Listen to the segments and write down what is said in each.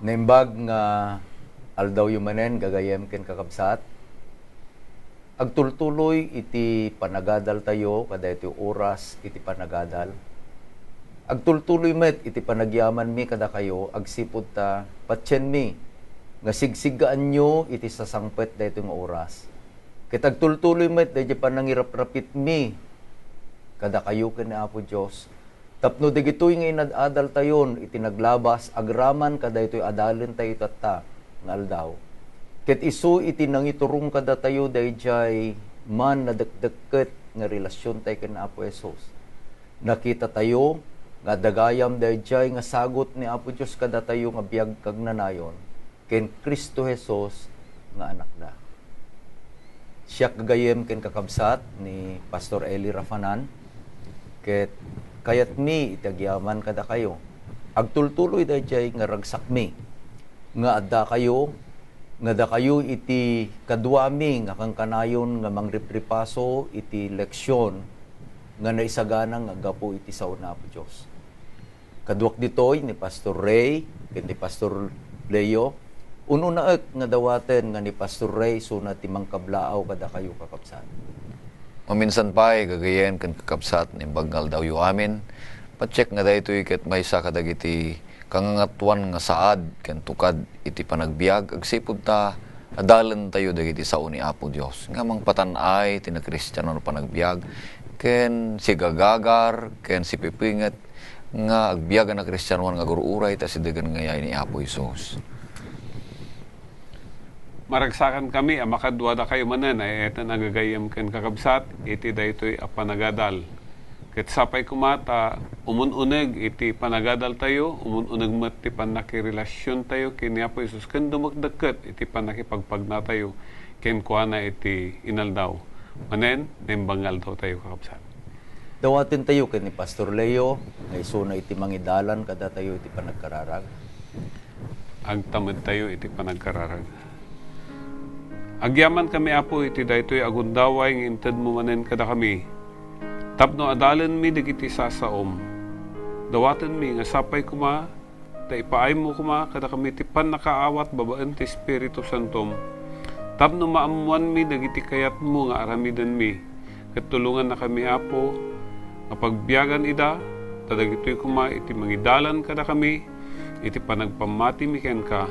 Naimbag nga aldaw yumanen gagayem ken kakabsat. Agtultuloy iti panagadal tayo kada iti oras iti panagadal. Agtultuloy met iti panagyaman mi kada kayo agsipud ta patyen mi nga sigsigaan nyo iti sasangpet dayto nga oras. Ket agtultuloy met daydi panangirap-rapit mi kada kayo ken ni Apo Dios. Tapno digitoy nga inadadal tayon iti naglabas agraman kada ito'y adalin tayo tatta nga aldaw. Ket isu iti nangiturong kada tayo dayjay man nadekdeket nga relasyon tayo ken Apo Jesus. Nakita tayo nga dagayam dayjay nga sagot ni Apo Dios kada tayo nga biag kag nanayon ken Kristo Jesus nga anak na. Siya kagayem ken kakabsat ni Pastor Eli Rafanan ket kayat mi itagyaman kada kayo. Agtultuloy dayjay nga ragsak mi nga adda kayo iti kadwami nga kangkanayon nga mangripripaso iti leksyon nga naisagana nga gapo iti sao na Apo Dios. Kaduak ditoy ni Pastor Ray ken ni Pastor Leo uno naek nga dawaten nga ni Pastor Ray suna timang kablaaw kada kayo kakabsat. Maminsan pa gagayen kan kakabsat ni bagngal daw yu amin. Pacheck nga daytoy ket maysa kadagiti kangangatuan nga saad ken tukad iti panagbiag agsipud ta adalan tayo dagiti sao ni Apo Dios. Nga mang patan-ay tina Kristiyano no panagbiag ken si gagagar ken si pipinget nga agbiagan na Kristiyano nga guruuray ta sidegan ngayay ni Apo Hesus. Maragsakan kami, makadwada kayo manan, ay eto nagagayam ken kakabsat, iti daytoy a panagadal. Ket sapay kumata, umununeg iti panagadal tayo, umununeg met ti panakirelasyon tayo, ken ni Apo Isus, ken dumagdagket iti panakipagpagna tayo, ken kuana iti inaldaw. Manen, nembangal daw tayo kakabsat. Dawatin tayo ken ni Pastor Leo, nga isuna iti mangidalan kada tayo iti panagkararag. Agtamad tayo iti panagkararag. Agyaman kami, Apo, iti daytoy agundaway ng inted mo manen kada kami. Tapno adalan mi digiti sasaom. Dawaten mi nga sapay kuma, ta ipaay mo kuma kada kami ti panakaawat babaan ti Espiritu Santom. Tapno maamuan mi digiti kayat mo nga aramidan mi. Katulungan na kami, Apo, nga pagbiyagan ida, tadagitoy kuma iti mangidalan kada kami, iti panagpamati mi ken ka,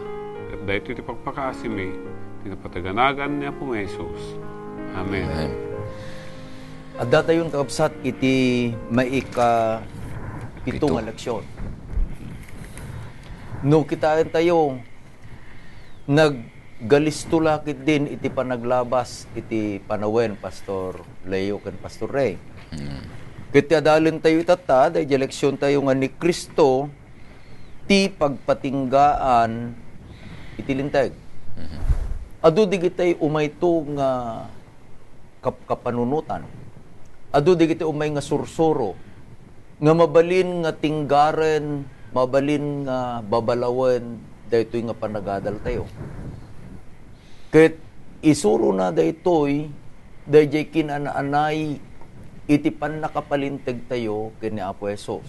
at daytoy iti pagpakaasi mi. Pinapataganagan niya po Jesus. Amen. Amen. At datayon kakabsat iti maika pitong leksyon. No kitaan tayo naggalistulakit din iti panaglabas iti panawen Pastor Leo ken Pastor Ray. Kiti adalin tayo itata dahil leksyon tayo nga ni Kristo ti pagpatinggaan iti linteg. Adu digitay umayto nga kapanunutan. Adu digitay umay nga sursuro. Nga mabalin nga tinggaren, mabalin nga babalawen, daytoy nga panagadal tayo. Ket isuro na daytoy, dayjay kinanaanay, iti pan nakapalinteg tayo ken ni Apo Jesus.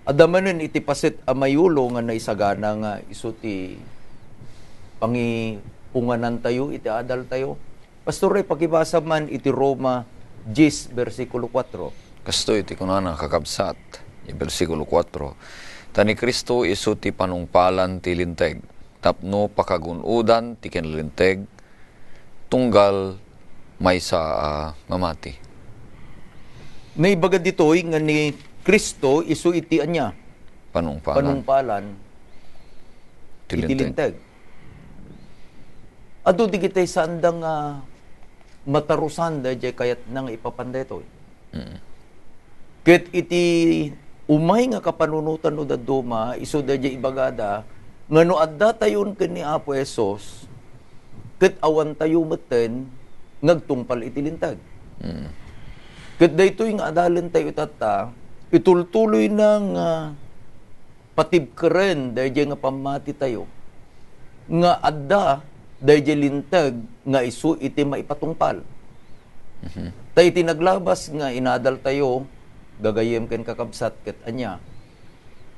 Adamanen iti paset amayulo nga naisagana nga isu ti punganan tayo, iti adal tayo. Pastor Ray, pakibasa man iti Roma 10, versikulo 4. Kasto iti kunana kakabsat, versikulo 4. Tani Kristo isu ti panungpalan ti linteg, tapno pakagunudan ti kenlinteg, tunggal maysa mamati. Naibagad ditoy nga ni Kristo isu iti anya panungpalan ti iti linteg. Adu di kitay sandang matarusan dahil kayat nang ipapanday ito. Ket iti umay nga kapanunutan no daduma, iso dahil ibagada, nga no adda tayon ken ni Apo Jesus, ket awan tayo meten, ngagtungpal iti lintag. Ket daytoy nga adalen tayo itata, itultuloy nang patibkeren dahil nga pamati tayo, nga adda dahil lintag nga isu iti maipatungpal. Tayo iti naglabas nga inadal tayo, gagayem ken kakabsat ket anya.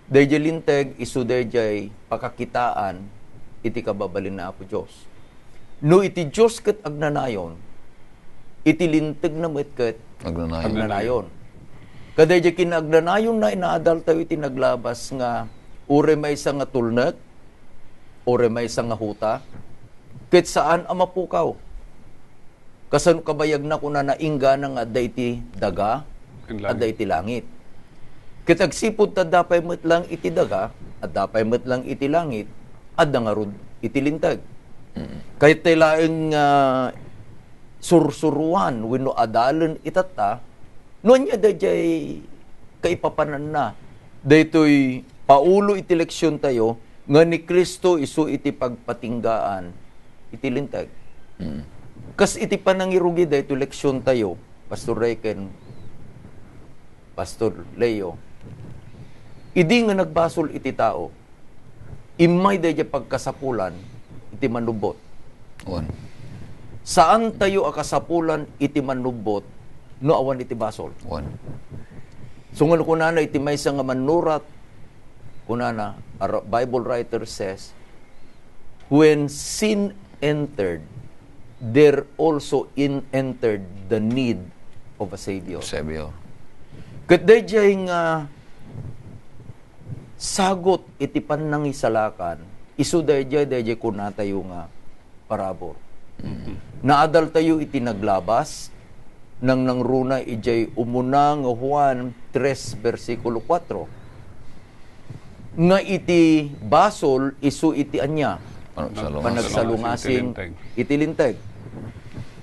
Dayjay linteg, isu dayjay pakakitaan, iti kababalin na Apo Diyos. No iti Diyos ket agnanayon, iti linteg na met ket agnanayon. Kadayjay kinagnanayon na inaadal tayo iti naglabas nga ure may isang nga tulnet, ure may isang nga huta, ket saan amapukaw. Kasano kabayag na kuna naingga na nga adda iti daga, adda iti langit. Kitagsipod ta dapay met lang iti daga, at dapay met lang iti langit, adda nga rod iti lintag. Kahit taylaeng sursuruan, wenno adalan itata, noon niya dayjay kaipapanan na. Daytoy paulo iti leksyon tayo, nga ni Kristo isu iti pagpatinggaan, iti lintag. Kas iti panangirugi daytoy leksyon tayo, Pastor Reken, Pastor Leo, idi nga nagbasol iti tao, imay dayjay pagkasapulan, iti manubot. Saan tayo akasapulan iti manubot, no awan iti basol? Sungon kunana iti maysa nga manurat, kunana, a Bible writer says, when sin entered, there also entered the need of a Savior. Ket dayjay nga sagot iti panangisalakan, isu dayjay kuna tayo nga parabor. Naadal tayo iti naglabas, nang nangruna ijay umuna nga Juan 3 versikulo 4. Nga iti basol isu iti anya, panagsalungasing iti linteg.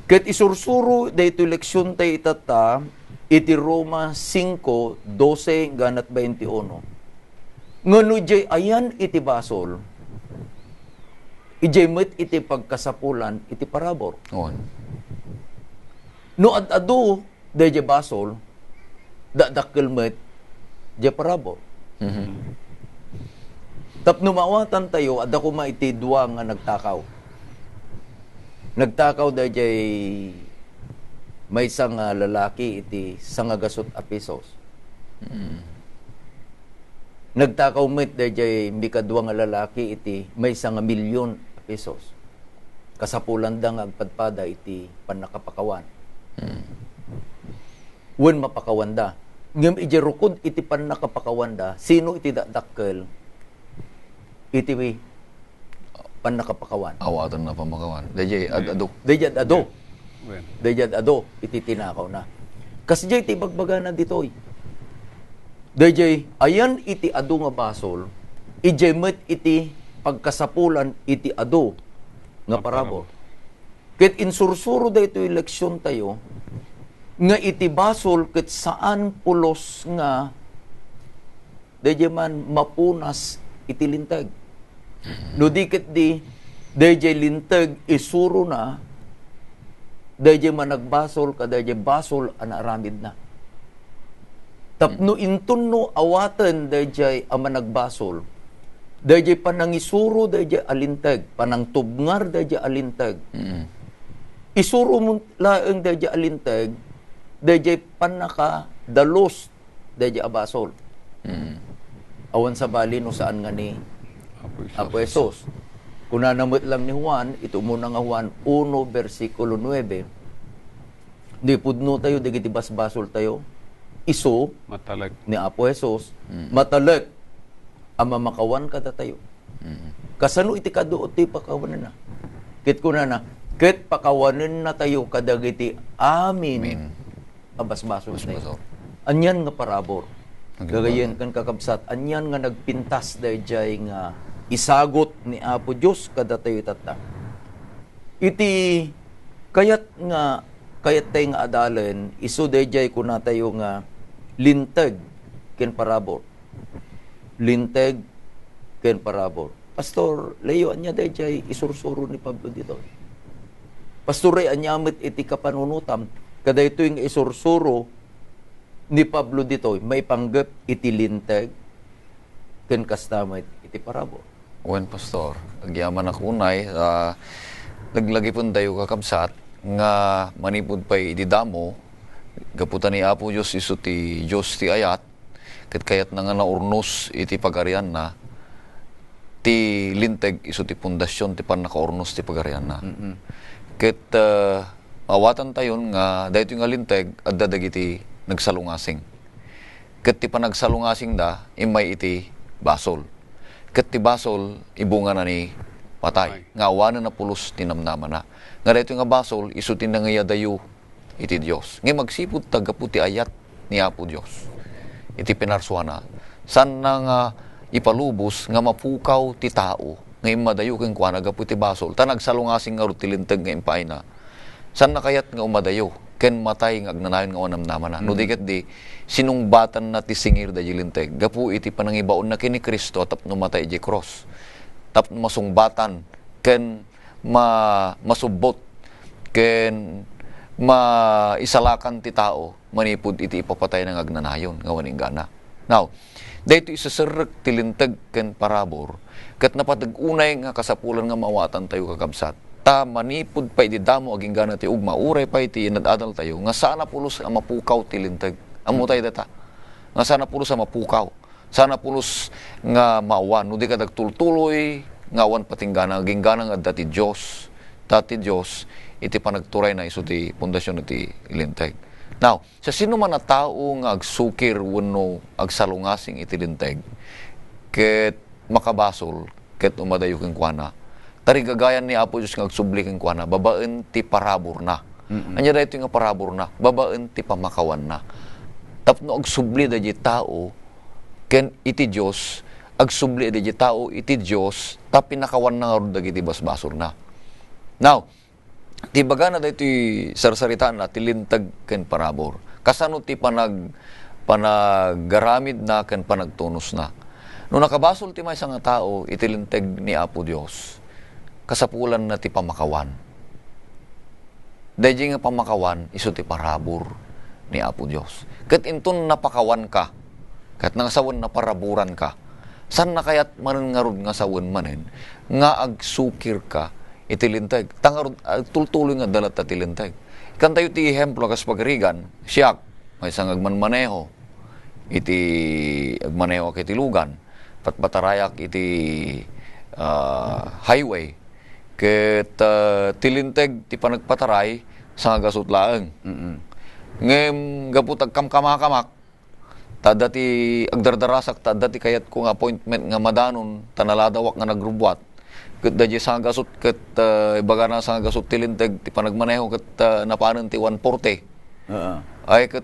Ket isursuro dayto leksyon tay itata, iti Roma 5:12 ganat 21. Ngano jay ayan iti basol, ijay met iti pagkasapulan iti parabor. No ad-ado dayjay basol, dadakkel met jay parabor. Tapno mawatan tayo, adda ko iti duwa nga nagtakaw. Nagtakaw dayjay may isang lalaki iti sangagasot a pesos. Nagtakaw met dayjay mikadwa nga lalaki iti may isang milyon pesos. Kasapulan da nga agpadpada iti panakapakawan. Wen mapakawanda. Ngem iti rukod iti panakapakawanda, sino iti dadakkel iti panakapakawan? Awatan na pamakawan. Dayjay ad-ado. Dayjay ad-ado. Dayjay ad-ado iti tinakaw na. Kasi jay iti bagbaga na ditoy. Dayjay ayan iti adu nga basol, ijay met iti pagkasapulan iti adu nga parabor. Ket insursuro daytoy leksyon tayo nga iti basol ket saan pulos nga dayjay man mapunas iti lintag. No di ket di dayjay lintag isuro na, dayjay man nagbasol ka dayjay basol ana aramid na. Tapno intunno awatan dayjay ama nagbasol, dayjay panangisuro dayjay alintag, panangtubngar dayjay alintag. Isuro mo laeng dayjay alintag, dayjay panaka dalos dayjay abasol. Awan sa bali no saan nga ni Apo Jesus. Kuna namit lang ni Juan, ito muna nga Juan 1 versikulo 9. Di pudno tayo, digiti basbasol tayo. Iso Matalag ni Apo Jesus, matalag ama makawan kada tayo. Kasano iti kaduot ti pakawanan na. Ket kuna na, ket pakawanan na tayo kadagiti amin. Abasbaso tayo. Anyan nga parabor. Gagayen kan kakabsat, anyan nga nagpintas dayjay nga isagot ni Apo Dios kada tayo tata. Iti kayat tayo nga adalan, isu dayjay kuna tayo nga linteg ken parabor. Linteg ken parabor. Pastor Leo anya dayjay isursuro ni Pablo dito. Pastor Ray anya met iti kapanunutam kada ito yung isursuro ni Pablo dito may panggap iti linteg ken kastamit iti parabor. Wen pastor, agyaman ako unay naglagi pun tayo kakabsat nga manipod pa'y ididamo gaputan ni Apo Diyos iso ti Diyos ti ayat ket kayat na nga naurnos iti pagarian na, ti linteg iso ti pundasyon ti panakaurnos ti pagarian na. Ket awatan tayon nga daytoy nga linteg adda dagiti nagsalungasing. Ket ti panagsalungasing da imay iti basol. Ket ti basol ibunga na ni patay. Nga awanan na pulos tinamnaman na. Nga daytoy nga basol iso ti nangayadayo iti Dios. Nga magsipud tagapu ti ayat ni Apo Dios. Iti pinarsuana. San na nga ipalubos nga mapukaw ti tao nga imadayo ken kuana gapu ti basol ta nagsalungasing nga rutilinteg nga impay na san na kayat nga umadayo ken matay nga agnanayon nga wanamnaman na no diket di sinungbatan na ti singir da jilinteg gapu iti panangibaon na kini Kristo tapno matay di cross tapno masungbatan ken masubot ken maisalakan ti tao manipud iti ipapatay nga agnanayon nga waninggana. Now dahito isaserrek ti linteg ken parabor, ket napatag-unay nga kasapulan nga mawatan tayo kakabsat. Ta manipud pa iti damo aging gana ti ugma, uray pa iti nadadal tayo, nga sana pulos ang mapukaw ti linteg. Amo tayo data. Nga sana pulos ang mapukaw. Sana pulos nga maawan. No di ka nagtultuloy, nga awan patinggana, aging gana nga dati Diyos. Dati Diyos, iti panagturay na iso ti pundasyon iti linteg. Now, sa sino man na tao nga agsukir wenno agsalungasing iti linteg ket makabasol ket umadayo ken kuana tarigagayan ni Apo Dios nga agsubli ken kuana babaen ti parabor na. Anya daytoy nga parabor na babaen ti pamakawan na. Tapno agsubli da tao ken iti Dios agsubli da tao iti Dios ta pinakawan na nga dagiti basbasol na. Now, ti baga na daytoy sarsaritaan na ti linteg ken parabor. Kasano ti panaggaramid na ken panagtunos na. No nakabasol ti maysa nga tao iti linteg ni Apo Dios. Kasapulan na ti pamakawan. Dayjay nga pamakawan isu ti parabor ni Apo Dios. Ket inton napakawan ka, ket nangasawen na paraburan ka. San na kayat manen ngarud nga sawen manen nga agsukir ka iti linteg. Tangarod tultuloy nga dalat ti linteg. Kan tayo ti ehemplo kas pagrigan, siyak may isang agmanmaneho iti agmaneho iti lugan patpatarayak iti highway ket ti linteg ti panagpataray sa gasut laeng. Ngem gaput agkamkamakamak tada ti agdardarasak tada ti kayat kong appointment nga madanon tanaladawak nga nagrubwat ket dadya sa gasut ket ibaga na sa gasut ti linteg ti panagmaneho ket napanen ti 140. Ay ket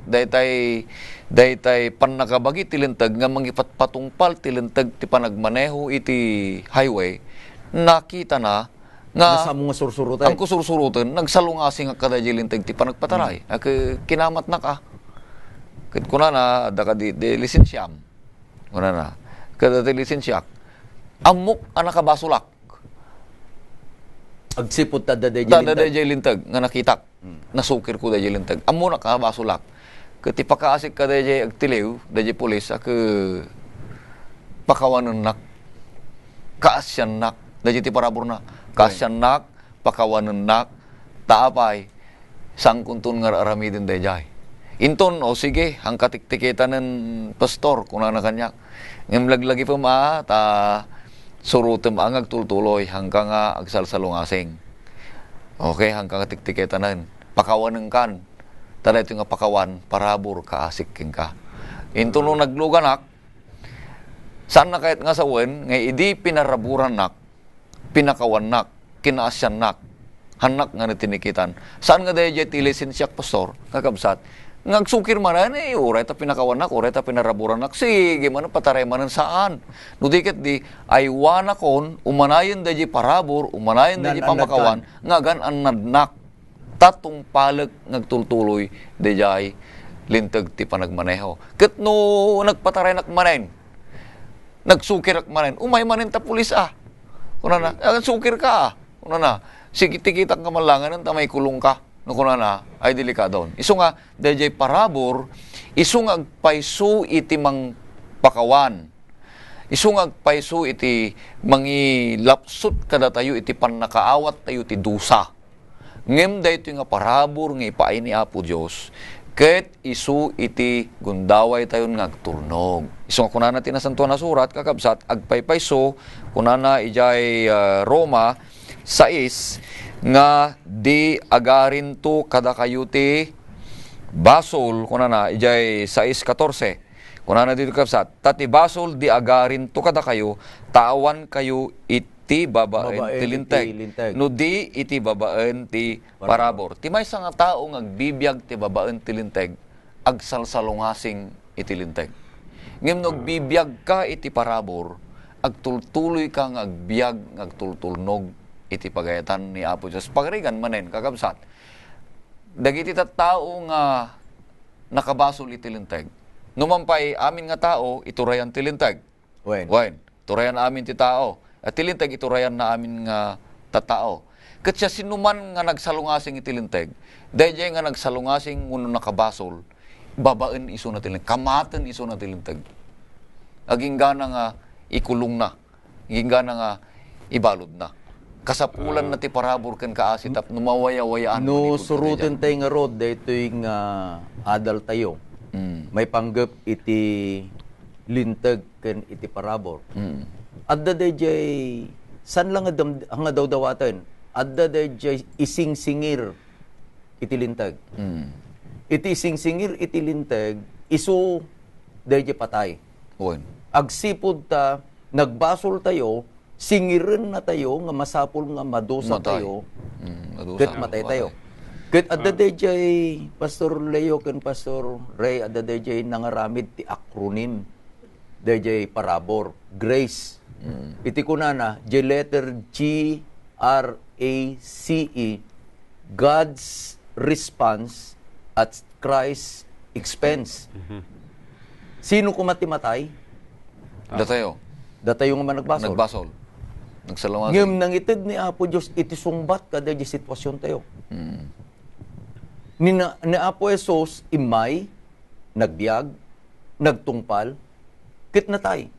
daytay pannakabagi ti linteg nga mangipatpatungpal ti linteg ti panagmaneho iti highway nakita na nga nasa mga sursurutan. Ang kusursurutan nagsalungasing nga kada linteg ti panagpataray. Kinamat na ka. Ket kunana adda ka di lisensyam. Kunana kada ti lisensyak. Amok ang nakabasulak. Agsipot tada dayjay linteg nga nakitak. Nasukir ko dayjay linteg. Ammo nakabasulak. Ket ti pakaasik ka dayjay agtilew dayjay pulis pakawanen nak. Kaasyan nak dayjay ti parabor na. Kaasyan nak, pakawanen nak, taapay sangkuntun nga aramidin dayjay. Inton o sige ang katiktikitan ng pastor kuna na kanyak. Ngem laglagi pa ta surutem ang agtultuloy hanggang nga agsalsalungasing. Okay, hanggang tiktiketanan. Pakawanen kan. Tada ito nga pakawan, parabor ka, asikin ka. Into nung nagluganak, saan na kahit nga sawen, nga idi pinaraburan nak, pinakawan nak, kinaasyan nak, hanak nga natinikitan. Saan nga dahil ti lisensyak pastor, kakabsat, ngagsukir manan uray ta pinakawanak, uray ta pinaraburan nak, sige man pataray manan saan. Nudiket di aywana kon umanayon dahi parabor, umanayon dahi pamakawan, ngagan an nadnak tatong palag nagtultuloy dahi linteg ti panagmaneho. Ket no nagpataray nak manen, nagsukir nak manen, umay manen ta pulis Kuna na, sukir ka Kuna na, sige tikitak ka malangan ta may kulong ka. No kuna na ay delikadon. Isu nga dayjay parabor, isu nga agpayso iti mang pakawan. Isu nga agpayso iti mangilapsut kada tayo iti pannakaawat tayo ti dusa. Ngem daytoy nga parabor nga ipaay ni Apo Dios Ket isu iti gundaway tayon nga agturnog. Isu nga kunana tinasantuan na surat kakabsat agpaypayso kunana ijay Roma 6 nga di agarin to kada kayo ti basol kunana ijay 6:14. Kunana dito kakabsat tati basol di agarin to kada kayo tawan kayo iti babaen ti linteg. No di iti babaen ti parabor. Ti may nga tao nga agbibiyag ti babaen ti linteg, agsalsalungasing iti linteg. Ngem no agbibiyag ka iti parabor, agtultuloy ka nga agbiyag, agtultulnog iti pagayatan ni Apo Diyos. Pagrigan manen, kakabsat. Dagiti tao nga nakabasol iti linteg. Numampay amin nga tao, iturayan ti linteg. Wen, iturayan amin ti tao. At tilinteg iturayan na amin nga tatao. Kat siya sinuman nga nagsalungasing itilinteg, dahil nga nagsalungasing uno nakabasol, babaen iso na tilinteg, kamaten iso na tilinteg. Aging gana nga ikulong na, aging gana nga ibalod na. Kasapulan na ti parabor ken kaasitap, numawaya-wayaan. No, surutin tayo nga rod, dahito yung adal tayo. May panggap iti linteg ken iti parabor. Adda dayjay san lang nga dawdawatan. Adda dayjay ising-singir iti linteg. Iti ising-singir iti linteg isu dayjay patay. Agsipod ta nagbasol tayo, singiren na tayo nga masapul nga madusa tayo. Ket matay tayo. Ket adda dayjay Pastor Leo ken Pastor Ray adda dayjay nangaramid ti acronym dayjay parabor, grace. Iti kunana, J letter GRACE, God's response at Christ's expense. Sino kumatimatay? Datayo. Datayo nga man nagbasol. Nagbasol. Nagsalungasing. Ngem nang itid ni Apo Diyos, iti sungbat kada di sitwasyon tayo. Ni Apo Jesus, imay, nagbiag, nagtungpal, kit natay.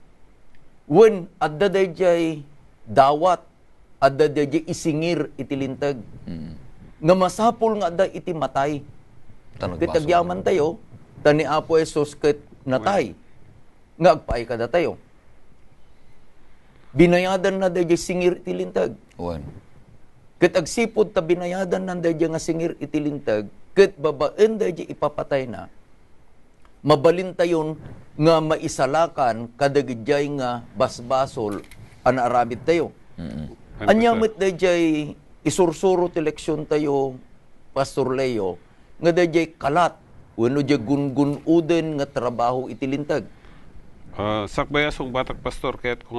When adda dayjay dawat, adda dayjay isingir iti linteg. Nga masapol nga adda iti matay. Ket agyaman tayo, tani Apo Jesus ket natay. Nga agpaay kada tayo. Binayadan na dayjay singir iti linteg. Ket agsipod ta binayadan na dayjay nga singir iti linteg, ket babaen dayjay ipapatay na. Mabalintayon nga maisalakan kadagidjay nga basbasol anaaramid tayo. Anyamit dayjay isursuro ti leksyon tayo, Pastor Leo, nga dayjay kalat wenno jay gungun-uden nga trabaho iti lintag. Sakbaya sung batak pastor kaya't kung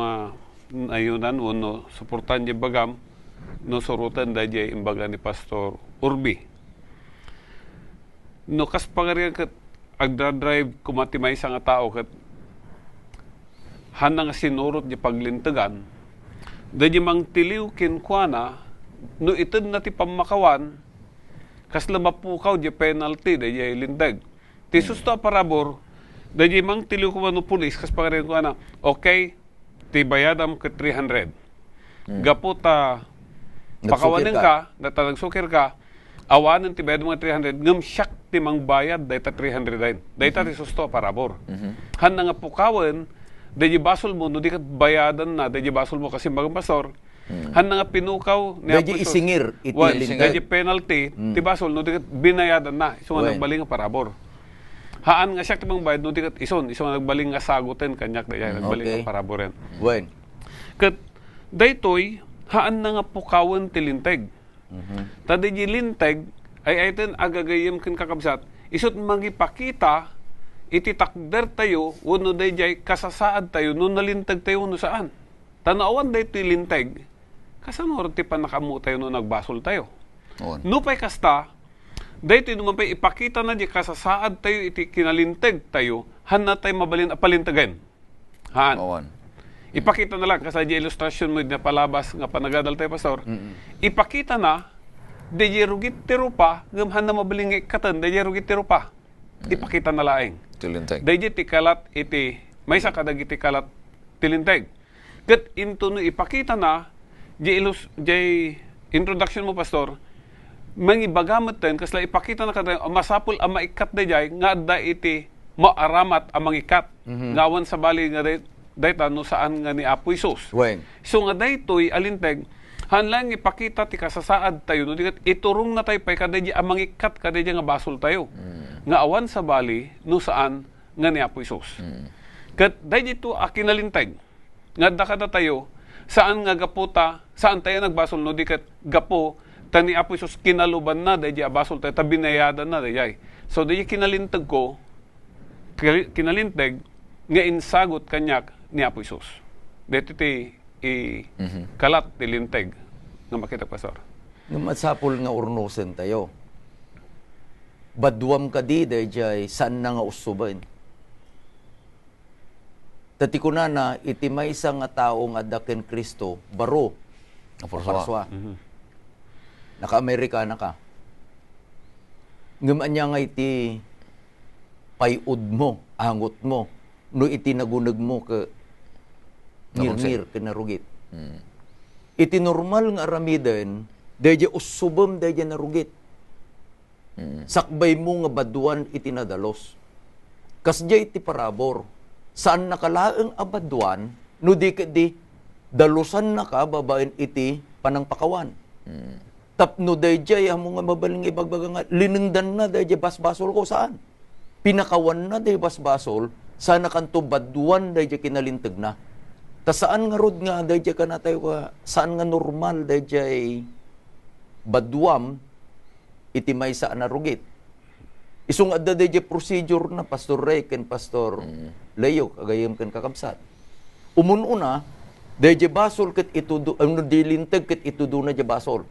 ayunan no suportan jay bagam no surutan dayjay imbaga ni Pastor Urbi. No kas pangarian ket agdadrive kumatimay sa nga tao kat hanang sinurot di paglintagan dahil mang tiliw kinkwana no itid na ti pamakawan kas lamapukaw di penalty dahil lintag ti susto parabor dahil mang tiliw kumano pulis kas pangarian ko na okay ti bayadam ka 300 gapo ta pakawanin ka nagsuker ka awanan ti bayad mga 300 ngam siyak ti mang bayad dayta 300 dahin dayta ti susto parabor han nga pukawen dayjay basol mo no di kat bayadan na dayjay basol mo kasi magang pastor han nga pinukaw dayjay isingir iti lintag dayjay penalty ti basol no di kat binayadan na iso nga nagbaling nga parabor haan nga siyak ti mang bayad no di kat ison nga nagbaling nga sagutin kanyak dayjay nagbaling nga paraboren kat daytoy haan nga pukawen ti linteg. Tadi di linteg ay ayten agagayem ken kakabsat isut magipakita iti takder tayo wenno dayjay kasasaad tayo no nalinteg tayo no saan tanawan daytoy linteg kasano ti panakamu tayo no nagbasol tayo no pay kasta daytoy no pay ipakita na di kasasaad tayo iti kinalinteg tayo hanna tayo mabalin apalintegan haan ipakita na lang kasi di ilustrasyon mo na palabas nga panagadal tayo pastor ipakita na dayjay rugit tiro pa gamhan na mabaling ikatan dayjay rugit tiro pa ipakita na laeng dayjay ti kalat iti may sa kadagiti kalat tilinteg ket into no ipakita na jay introduction mo pastor mangibagamot ten kasla ipakita na kada masapul ang maikat dayjay nga adda iti maaramat ang mangikat ngawan sa bali nga dayta no saan nga ni Apo Isus. Wen. So nga daytoy alinteg hanlang ipakita ti kasasaad tayo no dikat iturong na tayo pay kadayjay ang mangikat kadayjay nga basol tayo. Nga awan sa bali no saan nga ni Apo Isus. Kat dayjay to akinalinteg nga adda kada tayo saan nga gaputa saan tayo nagbasol no dikat gapo tani Apo Isus kinaluban na dayjay basol tayo tabinayadan na dayjay. So dayjay kinalinteg ko kinalinteg nga insagot kanyak ni Apo Isus. Dito ti kalat ti linteg nga makita pastor. Nung masapul nga urnusen tayo. Badwam ka di dayjay saan na nga usuban. Tati ko na iti maysa nga tao nga daken Kristo baro aparswa. Naka-Amerikana ka. Ngaman niya nga iti payud mo, angot mo, no iti nagunag mo ka ngir-ngir, kinarugit. Iti normal nga aramiden, dayjay usubom, dayjay narugit. Sakbay mo nga baduan iti nadalos. Kasya iti parabor, saan nakalaang abaduan, no di dalusan na ka, babaen iti panangpakawan. Tapno dayjay, amo nga mabaling ibagbaga nga, linengdan na dayjay basbasol ko, saan? Pinakawan na dayjay basbasol, sana kanto baduan dayjay kinalintag na. Ta saan nga rod nga dayjay ka na tayo ka, saan nga normal dayjay baduam, iti may saan na rugit. Isung adda dayjay procedure na Pastor Ray ken Pastor Leo, kagayam ken kakabsat. Umununa, dayjay basol ket itudo, dilintag ket itudo na dayjay basol.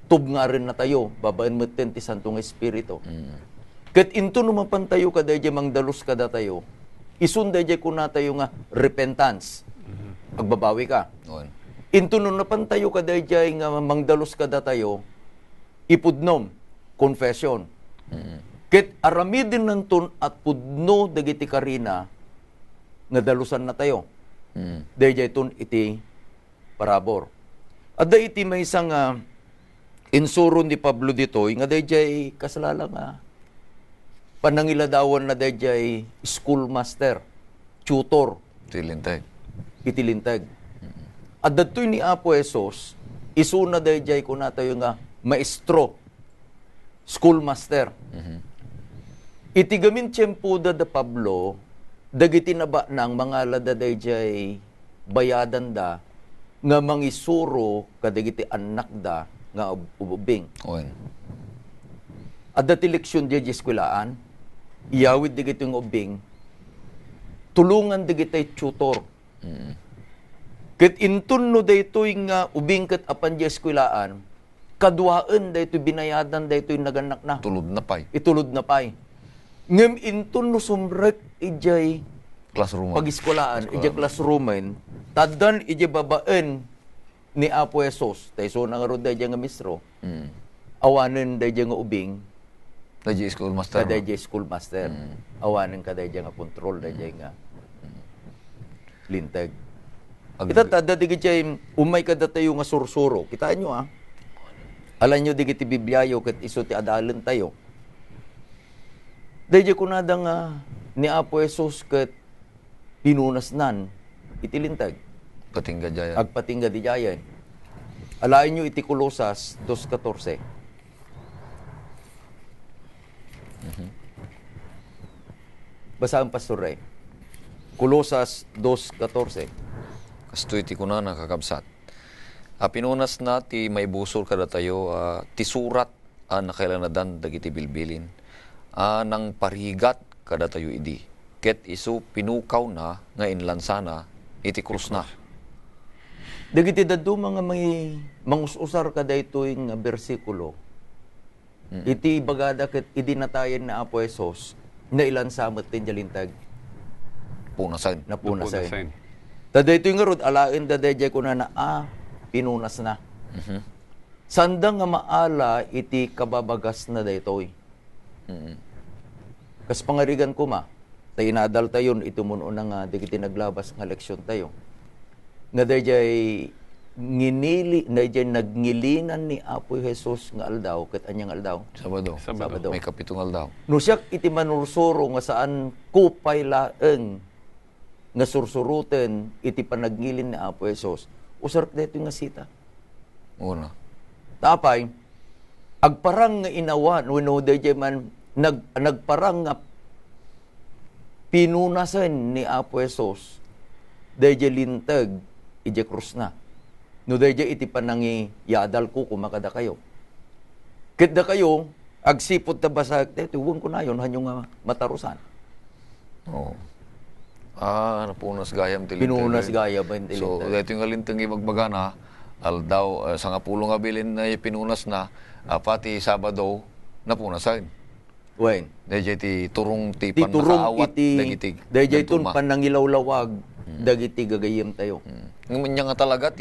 Tub nga rin na tayo, babaen metten ti Santong Espiritu. Ket into numapan tayo kadayjay mangdalus kada tayo, isun dayjay kuna tayo nga repentance. Agbabawi ka. Into nunapan tayo kadayjay nga mangdalus kada tayo, ipudnom, confession. Ket aramidin nanton at pudno dagiti karina nga dalusan na tayo. Dayjay ton iti parabor. Adda iti may isang insuron ni Pablo ditoy nga dayjay kasalala nga panangiladawan na dayjay schoolmaster, tutor, itilintag. At datoy ni Apo Esos, isuna dayjay ko na tayo nga maestro, schoolmaster. Iti gamin tiyempo da Pablo, dagiti na ba ng mga lada dayjay bayadan da, nga mangisuro kadagiti anak da nga ububing. At dati leksyon dayjay eskwelaan, iyawid digiti ng ubing, tulungan digiti tutor. Ket intun no daytoy nga ubing ket apan di eskwelaan, kaduaan daytoy binayadan daytoy naganak na. Tulod na pay. Itulod na pay. Ngem intun no sumrek ijay Classroom. pag-eskwelaan, ijay classroomen, tadan ijay babaen ni Apo Esos, tayso na nga ro dayjay nga misro, awanen dayjay nga ubing, Dayjay schoolmaster. kadayjay schoolmaster. Awanen kadayjay nga control, dayjay nga lintag. Kita tada digit umay kada tayo nga sursuro. Kitaan nyo Alam nyo digit bibliayo ket iso ti adalan tayo. Dayjay kunada nga ni Apo Esos ket pinunasnan iti lintag. Patingga jaya. Agpatingga di jayan. Alain nyo iti Kolosas 2:14. Basahan Pastor Ray. Kolosas 2:14. Kasto iti kuna nakakabsat. Pinunas na ti may busol kada tayo, ti surat nakailanadan dagiti bilbilin. Nang parigat kada tayo idi. Ket isu pinukaw na nga inlansana iti krus na. Dagiti dadto mga may mangususar kada ito'y nga bersikulo. Iti bagada ket idinatayen na Apo Esos na ilan samot tin jalintag Punasan. napunasen. Tada ito nga rod, alain da dayjay ko na pinunas na. Sanda nga maala iti kababagas na daytoy. Kas pangarigan ko tayo inadal tayo, ito muno na nga, di kiti naglabas nga leksyon tayo. Nga dayjay nginili na dyan nagnilinan ni Apo Jesus nga aldaw ket anyang aldaw Sabado. Sabado. May kapitungal daw. no siya iti manursuro nga saan kupay laeng nga sursuruten iti panagnilin ni Apo Jesus usar dito nga sita Una. tapay agparang nga inawa no dayjay man nagparang nga pinunasan ni Apo Jesus dayjay lintag ije krus na no dayjay iti panangi yadal ko kumakada kayo ket da kayo agsipot ta basag tuwon ko nayon hanyo nga matarusan Oo. Napunas gayam ti pinunas lintag. gaya ba hindi So, lintag? dito yung alintang imagbagana, aldaw, sa nga pulong abilin na pinunas na, pati Sabado, napunasan. Wen Dahil ti turong ti ti turong panakaawat, iti dayjay tun gantuma. panangilawlawag dagiti gagayem tayo Ngayon niya nga talaga,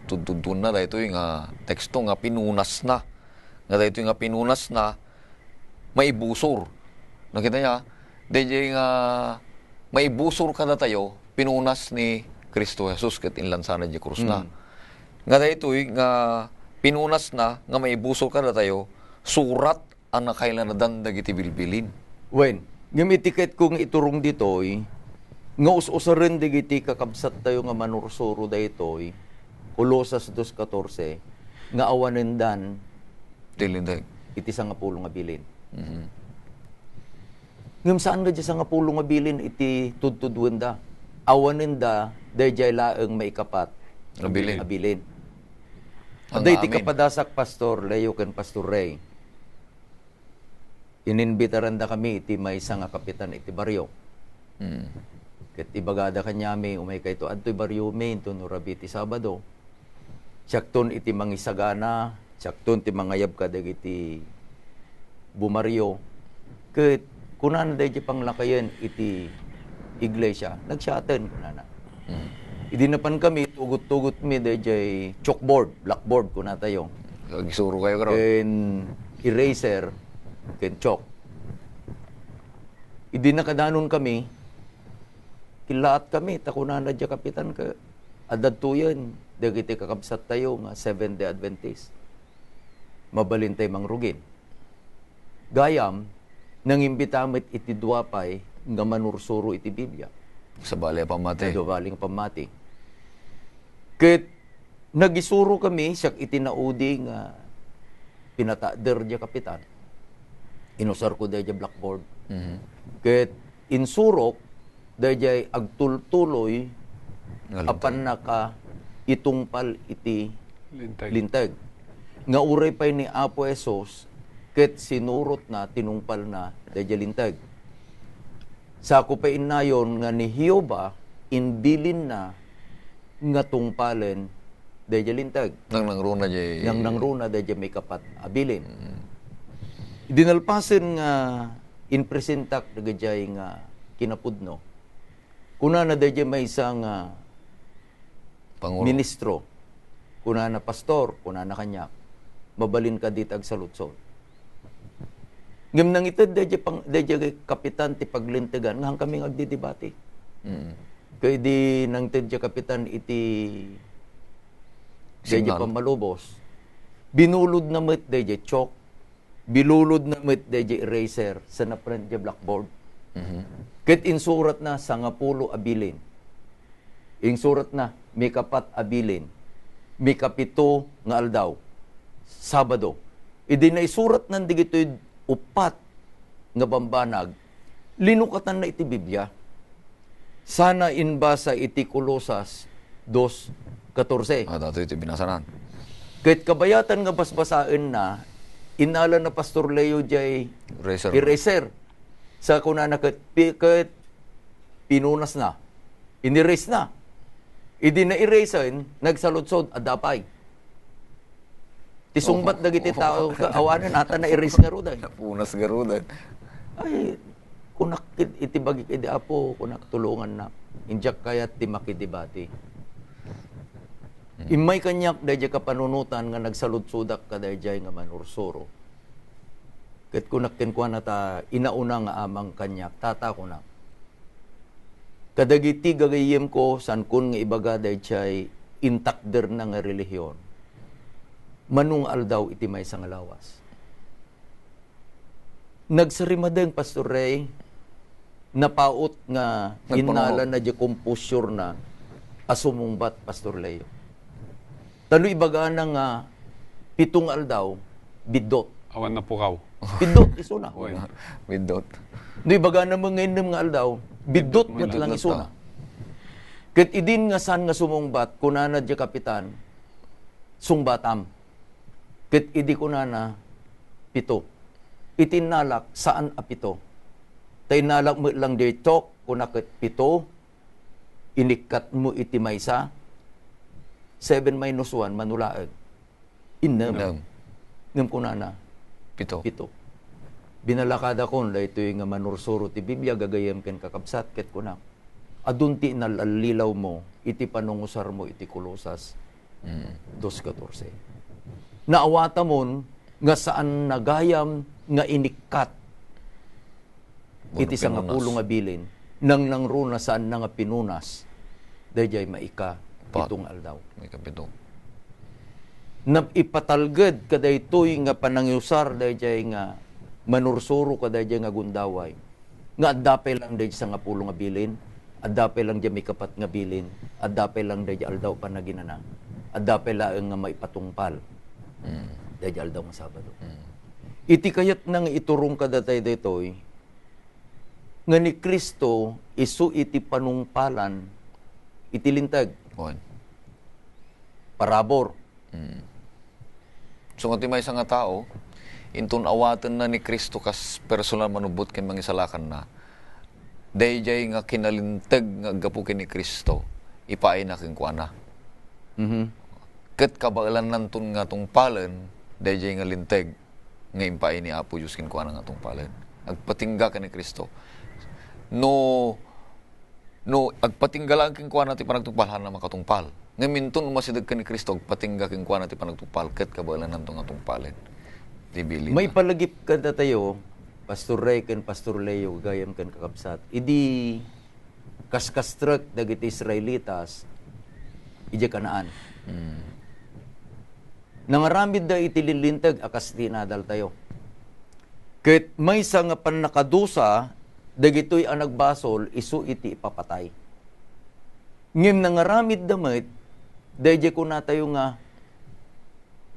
tutudun na dahito yung teksto nga pinunas na. Nga dahito yung pinunas na, maibusor. Nakita niya, dahil nga maibusor ka na tayo, pinunas ni Kristo Jesus ket inlansana di krus na. Nga dahito nga pinunas na, nga maibusor ka na tayo, surat ang nakailan na dandag iti bilbilin. Wen gamitikit kong iturong ditoy nga us-usarin digiti kakabsat tayo nga manursuro daytoy Kolosas 2:14 nga awanen Dilindag. iti sangapulong nga bilin. Ngem saan nga di sangapulong nga bilin iti tudtudwen da? Awanen da dayjay laeng maikapat Abilin. abilin. Ang Aday ti amin. kapadasak Pastor Leo ken Pastor Ray. Ininbitaran da kami iti maysa nga kapitan iti baryo. Ket ibagada kanyami umay kayto adtoy baryo main no rabi ti Sabado. Siakton iti mangisagana, siakton ti mangayab ka dagiti bumaryo. Ket kunan da iti panglakayen iti iglesia, nagsyaten kunana. Idinapan kami tugot-tugot mi dayjay chalkboard, blackboard kuna tayo. Gisuro kayo karon. Ken eraser, ken chalk. Idinakadanon kami, kilaat kami, takunan na dya kapitan ka, adadtuyan, dagiti kakabsat tayo nga Seventh-day Adventist. Mabalintay mangrugin. Gayam, nang imbitamit iti duwapay, nga manursuro iti Biblia. Sa bali pamati. Duwaling pamati. Ket, nagisuro kami, siyak itinaudi nga pinatader dya kapitan. Inusar ko daya blackboard. Ket, insurok, daya agtultuloy, apan naka itungpal iti lintag. Nga uray pa'y ni Apo Esos, ket sinurot na, tinungpal na, daya lintag. Sa ako pa inayon nga ni Hioba, inbilin na nga tungpalen daya lintag. Nang nangruna jay. Yang nangruna daya may kapat abilin. Dinalpasen nga inpresentak dagajay nga kinapudno. Kuna na daya may isang Pangulo. ministro, kuna na pastor, kuna na kanya, mabalin ka ditag sa lutsod. Ngam nang ito, daya kapitan ti paglintigan, nga kami agdidibati. Kaya di nang tedya kapitan iti daya Signal. pamalubos. Binulod na met daya chalk, bilulod na met daya eraser sa naprint dya blackboard. Ket insurat na sangapulo abilin. Insurat na may kapat abilin. May kapito nga aldaw. Sabado. Idi na isurat nan digitoy upat nga bambanag. Linukatan na iti Biblia. Sana inbasa iti Kolosas 2:14. Dato ito binasanan. Kahit kabayatan nga basbasain na, inala na Pastor Leo jay Eraser. eraser. Sa kunana ket pinunas na. Iniris na. Idi na erasen, nagsaludsod, adapay. Tisungbat dagiti tao, awanan ata na iris nga ruday. Napunas garudan. Ay, kunak itibagi kay di apo, kunak tulungan na. Injak kayat ti makidibati. Imay kanyak dayjay kapanunutan nga nagsaludsudak ka dayjay nga manursuro. Ket kunak kenkwa na ta inauna nga amang kanyak, tata kunak. Kadagiti gagayem ko san kun nga ibaga dayjay intakder na nga relihiyon, manungal daw iti may nga lawas. Nagsarimadeng, Pastor Ray, napaot nga inala na di komposyur na asumungbat, Pastor Leo. Talo ibaga na nga 7 aldaw, bidot. Awan na pukaw. Bidot, iso na. Bidot. No ibaga na mga inom nga aldaw, bidot nga lang iso na. Kat idin nga saan nga sumungbat, kunana di kapitan, sungbatam. Kat idi kunana, 7. Itinalak, saan a 7? Tainalak mo lang di tok, kunakat 7, inikat mo iti maysa, 7 minus 1, manulaag. Inam. Ngam kunana, 7. Binalakada kon, la ito yung manursuro ti Biblia, gagayam ken kakabsat, ket kunak. Adunti na lalilaw mo, iti panungusar mo, iti Kolosas 2:14. Naawata mon, nga saan nagayam, nga inikat, iti sa nga pulo nga bilin, nang nangruna saan na nga pinunas, dayjay maika, 7 aldaw. Maika 7. Ipatalged kaday toy nga panangyusar, dayjay nga manursuro kadayjay nga gundaway, nga addapay lang dayjay sa nga pulo nga bilin, addapay lang dayjay may kapat nga bilin, addapay lang dayjay aldaw panaginana, addapay lang nga maipatungpal, dayjay aldaw nga Sabado. Iti kayat nang iturong kadatay daytoy, nga ni Kristo isu iti panungpalan, iti lintag, parabor. So nga may nga tao, intun awatan na ni Kristo kas personal manubot ken mangisalakan na, dayjay nga kinalintag nga gapukin ni Kristo, ipaay na king kuana. Ket kabaalan nantun nga tungpalan, dayjay nga lintag, nga impaay ni Apo Diyos kin kuana nga tungpalan. Agpatingga ka ni Kristo. No agpatingga lang king kuana ti panagtungpal na makatungpal. Nga mintun umasidag ka ni Kristo, agpatingga king kuana ti panagtungpal, ket kabaalan nantun nga tungpalen. May palagip ka na tayo, Pastor Ray ken Pastor Leo, gayam ken kakabsat. Idi kaskastrak dagiti Israelitas, ije Kanaan. Nangaramid da iti lilintag, akas tinadal tayo. Ket may sa nga panakadusa, dagitoy ang nagbasol, isu iti ipapatay. Ngem nangaramid damit, dayjay ko na tayo nga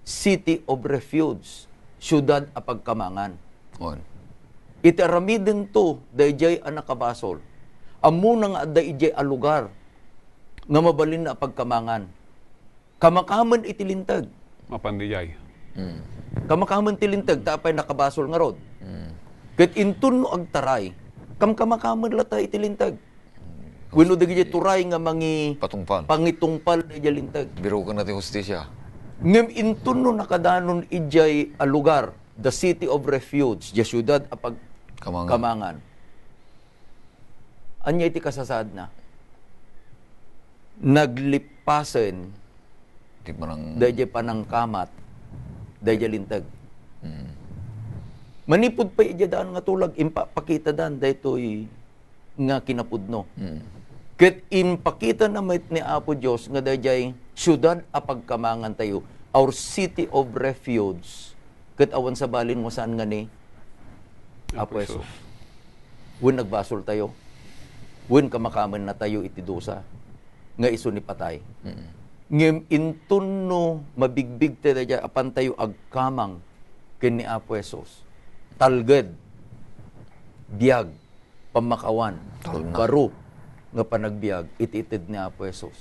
city of refuge, syudad a pagkamangan. Iti aramiden to, dayjay ang nakabasol. Amo na nga dayjay a lugar, nga mabalin na pagkamangan. Kamakaman iti lintag. Mapandiyay. Kamakaman tilintag, tapay nakabasol nga rod. Ket intun no agtaray, kamakaman lata itilintag. Wenno dagiti turay nga pangitungpal dayjay lintag. Biro ka natin hustisya. Ngem intun no nakadanon ijay a lugar, the city of refuge, the syudad a pagkamangan. Anya iti kasasad na. Naglipasen dayjay panangkamat, dayjay lintag. Manipod pa ija daan nga tulag, impakita daan, daytoy nga kinapudno. Ket impakita na met ni Apo Diyos, nga dayjay syudad a pagkamangan tayo, our city of refuge. Ket awan sa balin mo saan nga ni Apo Jesus. Wen nagbasol tayo, wen kamakaman na tayo iti dusa, nga iso ni patay. Ngem intun no mabigbig tayo dyan, apan tayo agkamang ken ni Apo Jesus. Talged, biyag, pamakawan, baro, nga panagbiag, ititid ni Apo Jesus.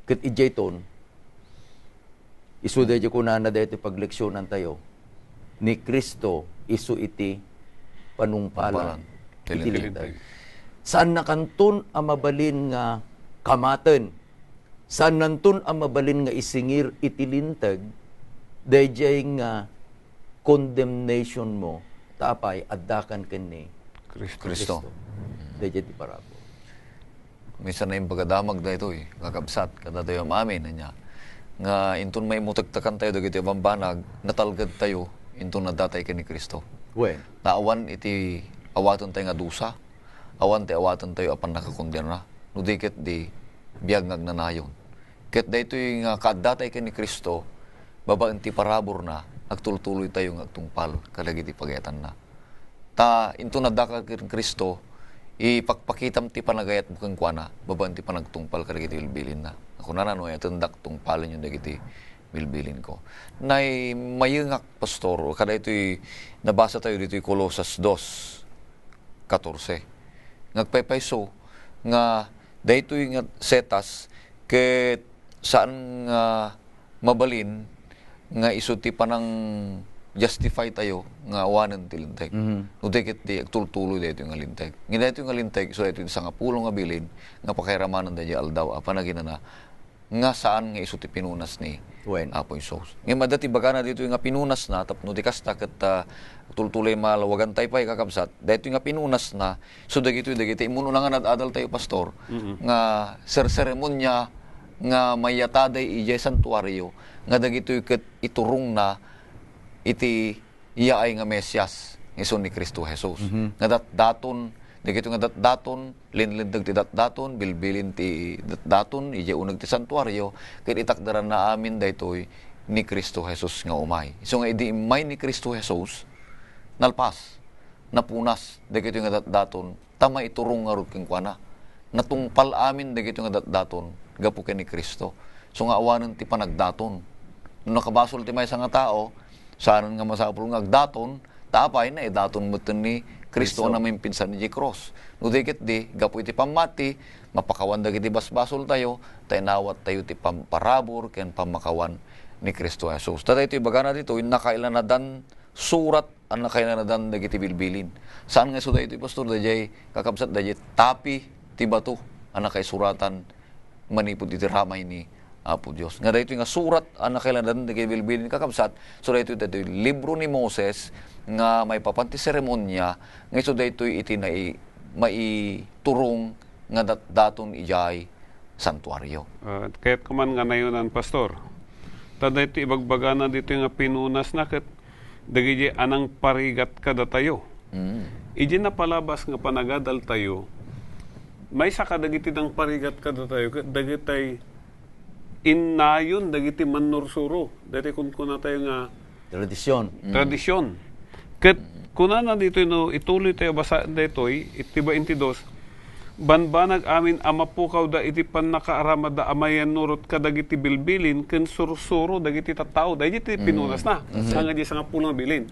Ket ijay ton, isu dayjay kunana dayto pagleksyonan tayo, ni Kristo isu iti panungpalan. Itilintag. Saan nakantun ang mabalin nga kamaten, saan nantun ang mabalin nga isingir itilintag, dayjay nga condemnation mo, tapay, addakan ken ni Kristo. Dayjay ti parabo. Minsan na yung pagkadamag na ito kakabsat, kada tayo amin niya. Nga intun may mutagtakan tayo, dagiti bambanag, natalgad tayo, intun nadatay ken ni Kristo. Naawan iti awaton tayo nga dusa, awan ti awaton tayo apan nakakondena, no diket di biyag ngagnanayon. Ket daytoy nga kaaddatay ken ni Kristo, babaan ti parabor na, agtultuloy tayo nga agtungpal, kadagiti pagetan na. Ta, into nadaka ken Kristo, ipagpakitam ti panagayat mo kang kuana, babaan ti panagtungpal kadagiti bilbilin na. Ako na no, tundak tungpalan yung dagiti bilbilin ko. Nay mayengak pastor, kada ito'y nabasa tayo dito'y Colosas 2:14. Ngagpaypayso nga daytoy nga setas ket saan nga mabalin nga isuti pa ng justify tayo nga awanan ti linteg. No deket di agtultuloy daytoy nga linteg. Nga daytoy nga linteg so daytoy sa nga pulong nga bilin nga pakairamanan dayo aldaw panagina na nga saan nga isuti pinunas ni Apo Isos. Nga madati baga na dito nga pinunas na tapno di kasta ket tultulay malawagan tayo pa kakabsat. Dito nga pinunas na so dagito imuno na nga nadadal tayo pastor nga seremonya nga mayataday ijay santuaryo nga dagito ket iturong na iti iyaay nga Mesyas ison ni Kristo Jesus. Nga daton dagito nga daton linlindag ti daton bilbilin ti daton ije uneg ti santuaryo ket itakdaran na amin daytoy ni Kristo Jesus nga umay. So nga idi imay ni Kristo Jesus nalpas napunas dagito nga daton tama iturong nga rod ken kuana natungpal amin dagito nga daton gapu ken ni Kristo. So nga awanen ti panagdaton. No nakabasol ti maysa nga tao saan nga masapul nga agdaton tapay na daton meten ni Kristo na may pinsan ni Cross. No dikit di, gapu iti pamati, mapakawan dagiti basbasol tayo, tayo nawat tayo ti parabor, ken pamakawan ni Kristo Jesus. Tata ito ibagana dito, yung nakailanadan surat, ang nakailanadan dagiti bilbilin. Saan nga suda ito, Pastor, dajay kakabsat, dajay tapi, ti bato, ang nakaisuratan, manipod iti ramay ni Apo Diyos. Nga dito nga surat, ang nakailandan dagiti bilbilin kakabsat, so dito libro ni Moses, nga may papanti seremonya nga iso daytoy iti maiturong nga daton ijay santuaryo. Kaya't kuman nga nayunan pastor. Tada ito ibagbagana dito nga pinunas na ket dagiti anang parigat kada tayo. Iji na palabas nga panagadal tayo. May saka dagiti nang parigat kada tayo ket dagiti inayon dagiti manursuro. Dati kun kuna tayo nga tradisyon. Ket kuna na dito no ituloy tayo basa daytoy itiba 22 banbanag amin amapukaw da iti pannakaaramad da amayan nurot kadagiti bilbilin ken sursuro dagiti tattao dagiti pinunas na nga di nga pulong bilin.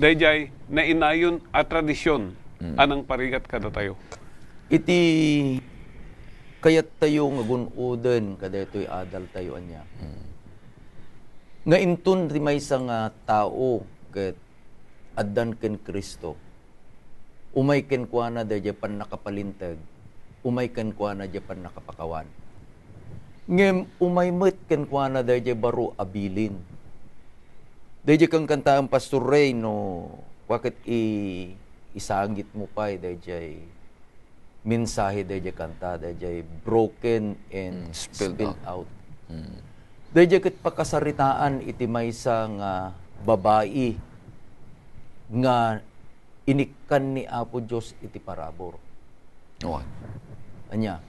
Dayjay na inayon a tradisyon anang parigat kada tayo. Iti kayat tayo nga gunuden kadaytoy adal tayo anya. Nga intun ti maysa nga tao ket addan ken Kristo. Umay ken kuana dayjay pan nakapalinteg. Umay ken kuana dayjay pan nakapakawan. Ngem umay met ken kuana dayjay baro abilin. Dayjay kang kanta ang Pastor Ray no bakit isangit mo pa dayjay mensahe dayjay kanta dayjay broken and spilled out. Dayjay ket pakasaritaan iti maysa nga babae nga inikkan ni Apo Diyos iti parabor. Anya,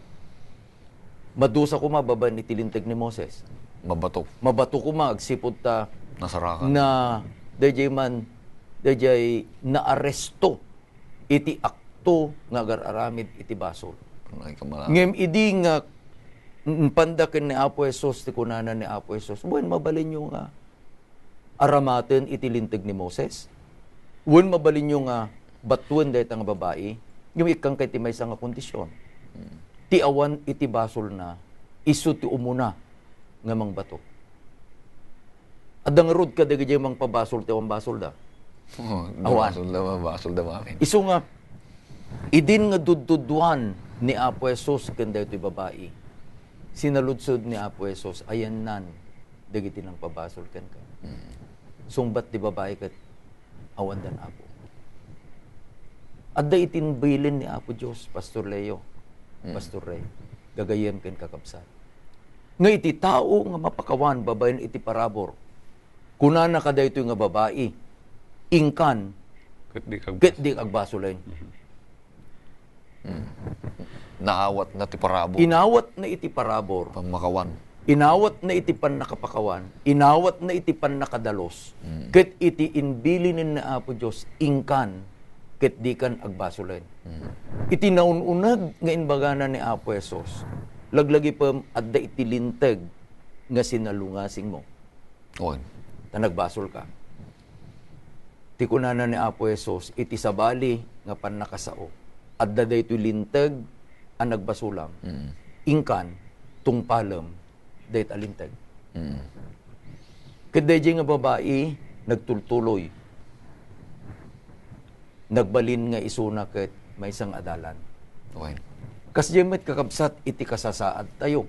madusa ko mababan iti linteg ni Moses. Mabato ko agsipod ta nasarakan. Na dayjay naaresto iti akto nga agararamid iti basol. Ngem idi nga pandaken ni Apo Jesus ti kunanan ni Apo Jesus. Buwan mabalin nyo nga aramaten iti linteg ni Moses. Buwan mabalin nyo nga batuan dahit ang babae. Yung ikang kay ti maysa nga kondisyon. Ti awan iti basol na isu ti umuna nga mang bato. Adang rod ka dagiti mang pabasol ti awan basol da. Awan. Basol da mamin. Isu nga idin nga dudduduan ni Apo Jesus ken daytoy babae. Sinaludsod ni Apo Jesus ayan nan dagiti nang pabasol ken ka. Sungbat di babae ket awan dan Apo. Adda itinbilin ni Apo Diyos, Pastor Leo, Pastor Ray, gagayem ken kakabsat. Nga iti tao nga mapakawan, babayin iti parabor. Kunana ka daytoy nga babae, ingkan, ket di agbasolen. Naawat na ti parabor. Inawat na iti parabor. Pamakawan. Inawat na iti pan nakapakawan, inawat na iti pan nakadalos, ket iti inbilinin na Apo Diyos, ingkan, ket di kan agbasolen. Iti naununag nga inbagana ni Apo Esos, laglagi pam adda iti linteg nga sinalungasing mo. On. Ta nagbasol ka. Ti kunana ni Apo Esos, iti sabali nga pan nakasao. Adda daytoy linteg ang nagbasulam. Ingkan, tungpalem, dayt alinteg. Kadayjay nga babae, nagtultuloy. Nagbalin nga isuna ket may isang adalan. On. Kasjay met kakabsat iti kasasaad tayo.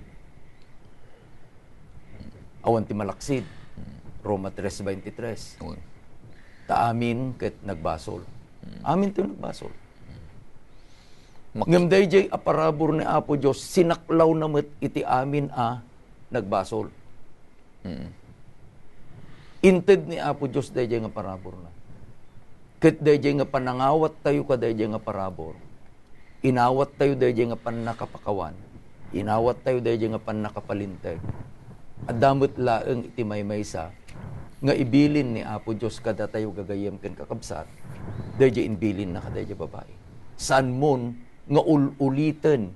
Awan ti malaksid. Roma 3:23. On. Ta amin ket nagbasol. Amin ti nagbasol. Ngem dayjay aparabor ni Apo Dios sinaklaw na met iti amin nagbasol. Inted ni Apo Dios dayjay nga parabor na. Ket dayjay nga panangawat tayo kadayjay nga parabor. Inawat tayo dayjay nga pannakapakawan. Inawat tayo dayjay nga pannakapalinteg. Adamot laeng iti maymaysa nga ibilin ni Apo Dios kada tayo gagayem ken kakabsat. Dayjay inbilin na kadayjay babae. Saan mon nga uliten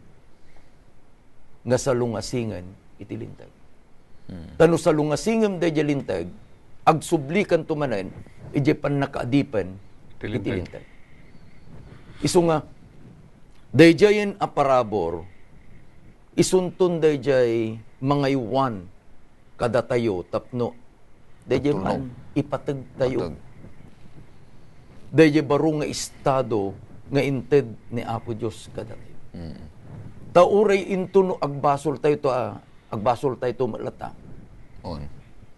nga salungasingan iti linteg. Tano salungasingem dayjay linteg, agsublikan tumanen, iti pannakaadipen iti linteg. Isu nga, dayjayen aparabor, isuntun dayjay mangaywan kada tayo tapno. Dayjay man ipateg tayo. Dayjay baro nga estado nga inted ni Apo Dios kada tayo. Tauray intuno agbasol tayo to agbasol tayo to malata. On.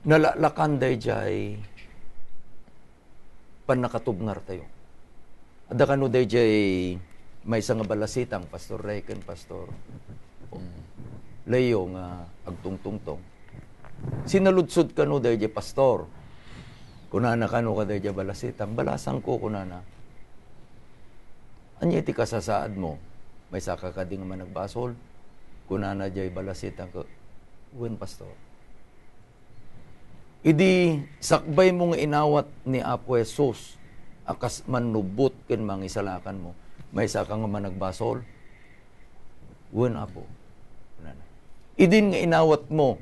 Nalalakan dayjay panakatubngar tayo. Adda kano dayjay may isang nga balasitang Pastor Ray ken Pastor Leo nga agtungtungtong. Sinaludsod kano dayjay pastor. Kunana kano ka dayjay balasitang balasang ko kunana. Anya iti kasasaad mo, may saka ka di nga man nagbasol, kunana jay balasitang ko, wen pastor. Idi sakbay mo nga inawat ni Apo Jesus, akas manubot ken mangisalakan mo, may saka nga man nagbasol, wen Apo. Kunana. Idin nga inawat mo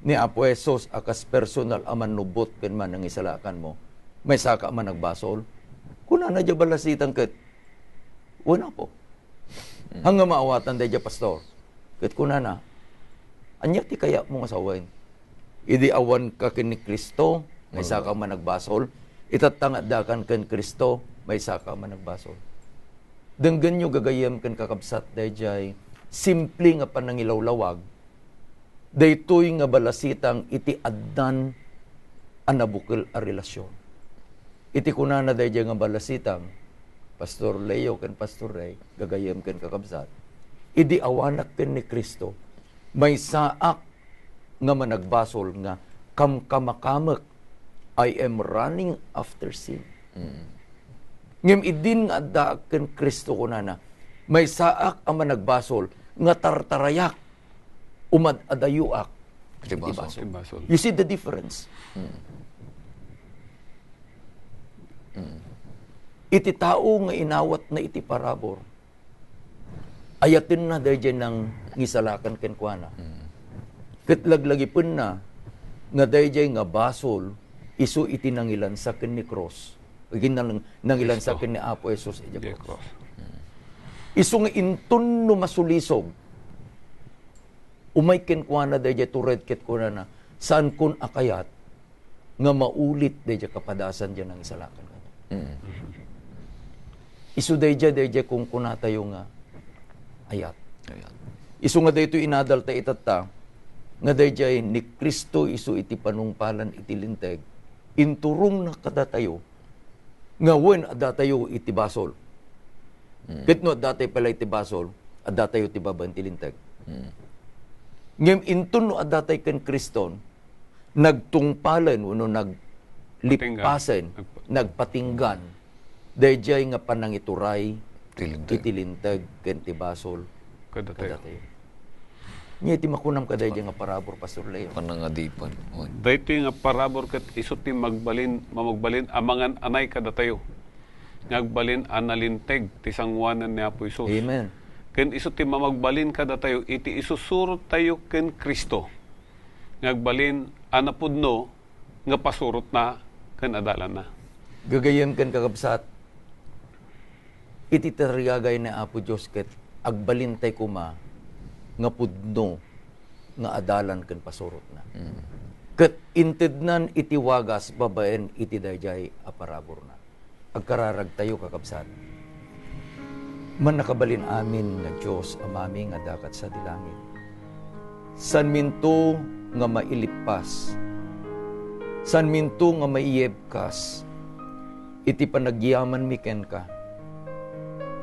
ni Apo Jesus, akas personal aman nubot ken man nangisalakan mo, may saka man nagbasol, kunana jay balasitang ket, wala po. Hanggang maawatan dahil pastor. Kat kunana, anya ti kaya mo nga sawain. Idi awan ka ken ni Kristo, may saka man nagbasol. Itatangadakan ken Kristo, may saka man nagbasol. Denggan nyo gagayam ken kakabsat dahil simple nga panangilawlawag. Daytoy nga balasitang iti addan anabukil a relasyon. Iti kunana dahil nga balasitang Pastor Leo ken Pastor Ray, gagayem ken kakabsat, idi awanak ken ni Kristo, may saak nga managbasol nga kamkamakamak, I am running after sin. Ngem idin nga adda ken Kristo kunana, may saak ang managbasol nga tartarayak, umad adayuak, iti basol. You see the difference? Iti tao nga inawat na iti parabor, ayatin na dahil ng ngisalakan kenkwana. Kitlaglagipin na, nga dahil nga basol, isu iti nangilansakin ni cross. Nangilansakin ni Apo Jesus iti cross. Isu nga intun no masulisog, umay kenkwana dahil tured ket kuna na, saan kun akayat, nga maulit dahil kapadasan dyan ng isalakan. Isu dayjay kung kunatayo nga ayat. Isu nga dayto inadal ta itata nga dayjay ni Kristo isu iti panungpalan iti linteg inturong na kadatayo nga wen adatayo iti basol. Ketno adatay pala iti basol, adatayo ti baban ti linteg. Ngem intun no adatay ken Kriston nagtungpalan uno naglipasen, nagpatinggan dayjay nga panangituray iti linteg ken ti basol kadatayo. Nya iti makunam ka dahil nga parabor, Pastor Leo. Panangadipan. Oy. Dahito nga parabor kat isot ti mamagbalin, amangan anay kada tayo. Ngagbalin analinteg, ti sangwanan ni Apo Isus. Amen. Ken isot ti mamagbalin kada tayo, iti isusurot tayo ken Kristo. Ngagbalin anapudno, nga pasurot na, ken adalan na. Gagayem kan kakabsat, iti tarigagay na Apo Diyos ket agbalintay kuma nga pudno nga adalan ken pasurot na. Ket intednan iti wagas babaen iti dayjay a parabor na. Agkararag tayo kakabsat. Man nakabalin amin nga Diyos amami nga dakat sa dilangit. San minto nga mailipas. San minto nga maiyebkas. Iti panagyaman mi ken ka.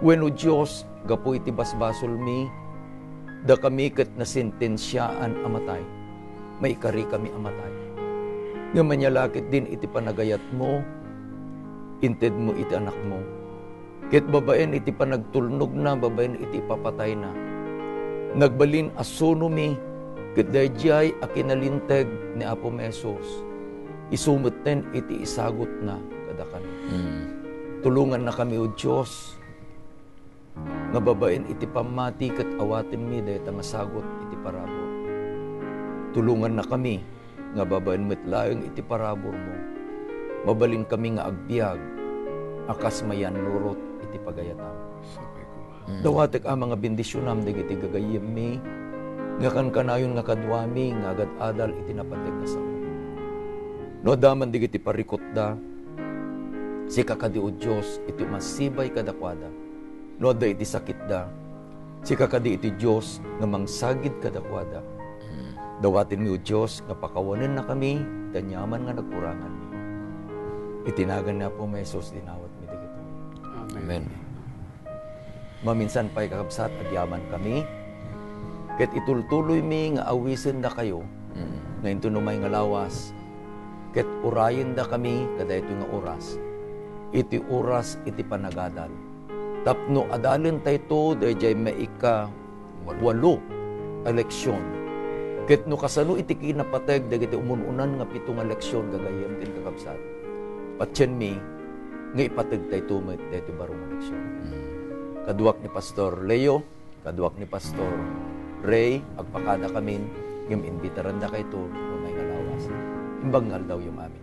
Wenno Diyos, gapo iti basbasol mi, da kami ket nasentensyaan amatay. Maikari kami amatay. Nga manyalakit din iti panagayat mo, inted mo iti anak mo. Ket babaen iti panagtulnog na, babaen iti papatay na. Nagbalin asuno mi, ket dayjay a kinalinteg ni Apo Mesos. Isumeten iti isagot na kada kami. Tulungan na kami o Diyos, nga babaen iti pamati ket awaten mi dayta nga sagot iti parabor. Tulungan na kami nga babaen met layong iti parabor mo. Mabalin kami nga agbiag akas mayan nurot iti pagayatam. Dawatek ang mga bendisyonam dagiti gagayem mi nga kankanayon nga kadwami nga agad adal iti napateg nga sao. No daman digiti parikot da si kakadi o Diyos iti masibay kadakwada. No da iti sakit da si kakadi iti Diyos nga mangsagid kadakwada. Dawatin mi o Diyos nga pakawanen na kami danyaman nga nagkurangan mi. Itinagan na po Mesos dinawat mi digito. Amen. Maminsan pa'y kakabsat agyaman kami ket itultuloy mi nga awisen da kayo nga into numay nga lawas ket urayen da kami kada ito nga oras. Iti oras iti panagadal. Tapno adalen tayo dayjay maika 8 eleksyon. Ket no kasano iti kinapateg dagiti umununan nga 7 nga eleksyon gagayem ken kakabsat. Patyen mi nga ipateg tayo met dayto barong eleksyon. Kaduak ni Pastor Leo, kaduak ni Pastor Ray, agpakada kamin, ngem imbitaran da kayto no may nga lawas. Imbang daw yung aming